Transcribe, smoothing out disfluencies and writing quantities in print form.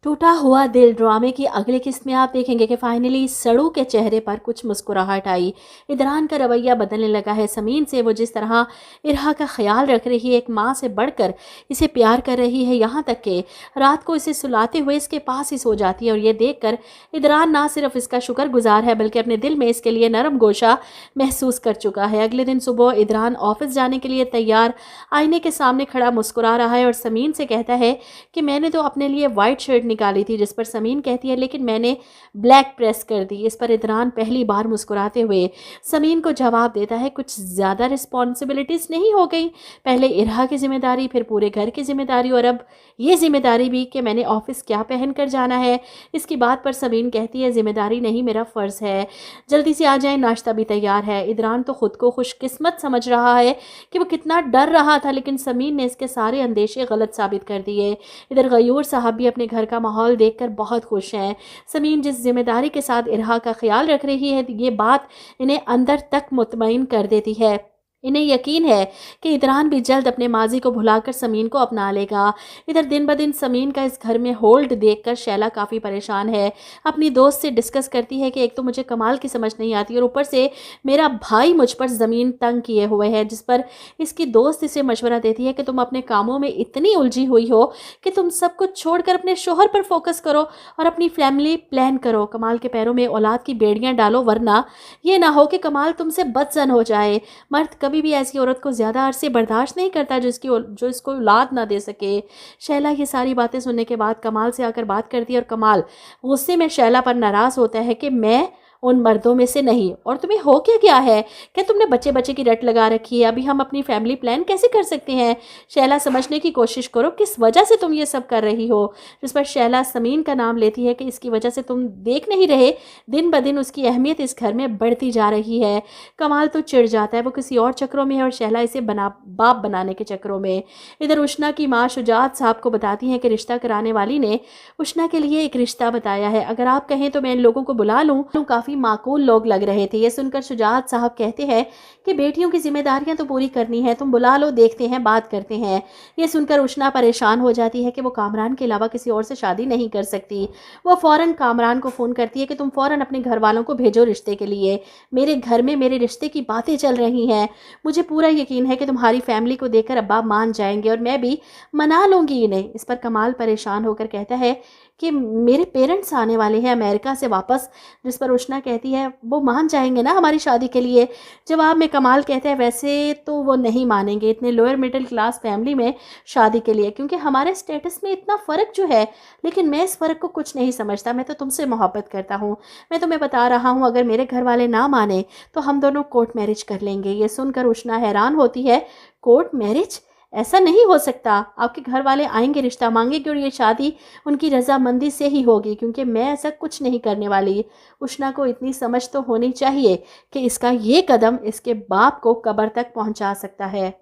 टूटा हुआ दिल ड्रामे की अगली किस्त में आप देखेंगे कि फाइनली सड़ू के चेहरे पर कुछ मुस्कुराहट आई। इदरान का रवैया बदलने लगा है। समीन से वो जिस तरह इरहा का ख्याल रख रही है, एक माँ से बढ़कर इसे प्यार कर रही है, यहाँ तक कि रात को इसे सुलाते हुए इसके पास ही सो जाती है। और ये देखकर इदरान ना सिर्फ इसका शुक्रगुजार है बल्कि अपने दिल में इसके लिए नरम गोशा महसूस कर चुका है। अगले दिन सुबह इदरान ऑफिस जाने के लिए तैयार आईने के सामने खड़ा मुस्कुरा रहा है और समीन से कहता है कि मैंने तो अपने लिए वाइट शर्ट निकाली थी, जिस पर समीन कहती है लेकिन मैंने ब्लैक प्रेस कर दी। इस पर इदरान पहली बार मुस्कुराते हुए समीन को जवाब देता है, कुछ ज़्यादा रिस्पॉन्सिबिलिटीज़ नहीं हो गई? पहले इरहा की जिम्मेदारी, फिर पूरे घर की जिम्मेदारी और अब ये जिम्मेदारी भी कि मैंने ऑफिस क्या पहन कर जाना है। इसकी बात पर समीन कहती है, जिम्मेदारी नहीं मेरा फ़र्ज़ है, जल्दी से आ जाए, नाश्ता भी तैयार है। इदरान तो खुद को खुशकिस्मत समझ रहा है कि वो कितना डर रहा था, लेकिन समीन ने इसके सारे अंदेशे गलत साबित कर दिए। इधर गयूर साहब भी अपने घर का माहौल देखकर बहुत खुश हैं। समीन जिस जिम्मेदारी के साथ इरहा का ख्याल रख रही है, ये बात इन्हें अंदर तक मुतमईन कर देती है। इन्हें यकीन है कि इदरान भी जल्द अपने माजी को भुलाकर समीन को अपना लेगा। इधर दिन ब दिन समीन का इस घर में होल्ड देखकर शैला काफ़ी परेशान है। अपनी दोस्त से डिस्कस करती है कि एक तो मुझे कमाल की समझ नहीं आती और ऊपर से मेरा भाई मुझ पर ज़मीन तंग किए हुए है, जिस पर इसकी दोस्त इसे मशवरा देती है कि तुम अपने कामों में इतनी उलझी हुई हो कि तुम सब कुछ छोड़कर अपने शोहर पर फोकस करो और अपनी फैमिली प्लान करो। कमाल के पैरों में औलाद की बेड़ियाँ डालो, वरना ये ना हो कि कमाल तुमसे बदजन हो जाए। मर्द कभी भी ऐसी औरत को ज़्यादा अरसे बर्दाश्त नहीं करता जो इसको औलाद ना दे सके। शैला ये सारी बातें सुनने के बाद कमाल से आकर बात करती है और कमाल गुस्से में शैला पर नाराज़ होता है कि मैं उन मर्दों में से नहीं, और तुम्हें हो क्या गया है? क्या तुमने बच्चे बच्चे की रट लगा रखी है? अभी हम अपनी फैमिली प्लान कैसे कर सकते हैं? शैला समझने की कोशिश करो, किस वजह से तुम ये सब कर रही हो? जिस पर शैला समीन का नाम लेती है कि इसकी वजह से तुम देख नहीं रहे, दिन ब दिन उसकी अहमियत इस घर में बढ़ती जा रही है। कमाल तो चिढ़ जाता है, वो किसी और चक्रों में है और शैला इसे बाप बनाने के चक्रों में। इधर उष्णा की माँ शुजात साहब को बताती है कि रिश्ता कराने वाली ने उष्णा के लिए एक रिश्ता बताया है, अगर आप कहें तो मैं इन लोगों को बुला लूँ। काफ़ी माकूल लोग लग रहे थे। ये सुनकर शुजात साहब कहते हैं कि बेटियों की जिम्मेदारियां तो पूरी करनी है, तुम बुला लो, देखते हैं, बात करते हैं। ये सुनकर उष्णा परेशान हो जाती है कि वो कामरान के अलावा किसी और से शादी नहीं कर सकती। वो फ़ौरन कामरान को फ़ोन करती है कि तुम फ़ौरन अपने घर वालों को भेजो रिश्ते के लिए, मेरे घर में मेरे रिश्ते की बातें चल रही हैं। मुझे पूरा यकीन है कि तुम्हारी फैमिली को देखकर अब्बा मान जाएंगे और मैं भी मना लूँगी इन्हें। इस पर कमाल परेशान होकर कहता है कि मेरे पेरेंट्स आने वाले हैं अमेरिका से वापस। जिस पर उष्णा कहती है, वो मान जाएंगे ना हमारी शादी के लिए? जवाब में कमाल कहते हैं, वैसे तो वो नहीं मानेंगे इतने लोअर मिडिल क्लास फैमिली में शादी के लिए, क्योंकि हमारे स्टेटस में इतना फ़र्क जो है। लेकिन मैं इस फ़र्क को कुछ नहीं समझता, मैं तो तुमसे मोहब्बत करता हूँ। मैं तुम्हें बता रहा हूँ, अगर मेरे घर वाले ना माने तो हम दोनों कोर्ट मैरिज कर लेंगे। ये सुनकर उष्णा हैरान होती है, कोर्ट मैरिज? ऐसा नहीं हो सकता, आपके घर वाले आएंगे, रिश्ता मांगेंगे और ये शादी उनकी रजामंदी से ही होगी, क्योंकि मैं ऐसा कुछ नहीं करने वाली। उष्णा को इतनी समझ तो होनी चाहिए कि इसका ये कदम इसके बाप को कब्र तक पहुंचा सकता है।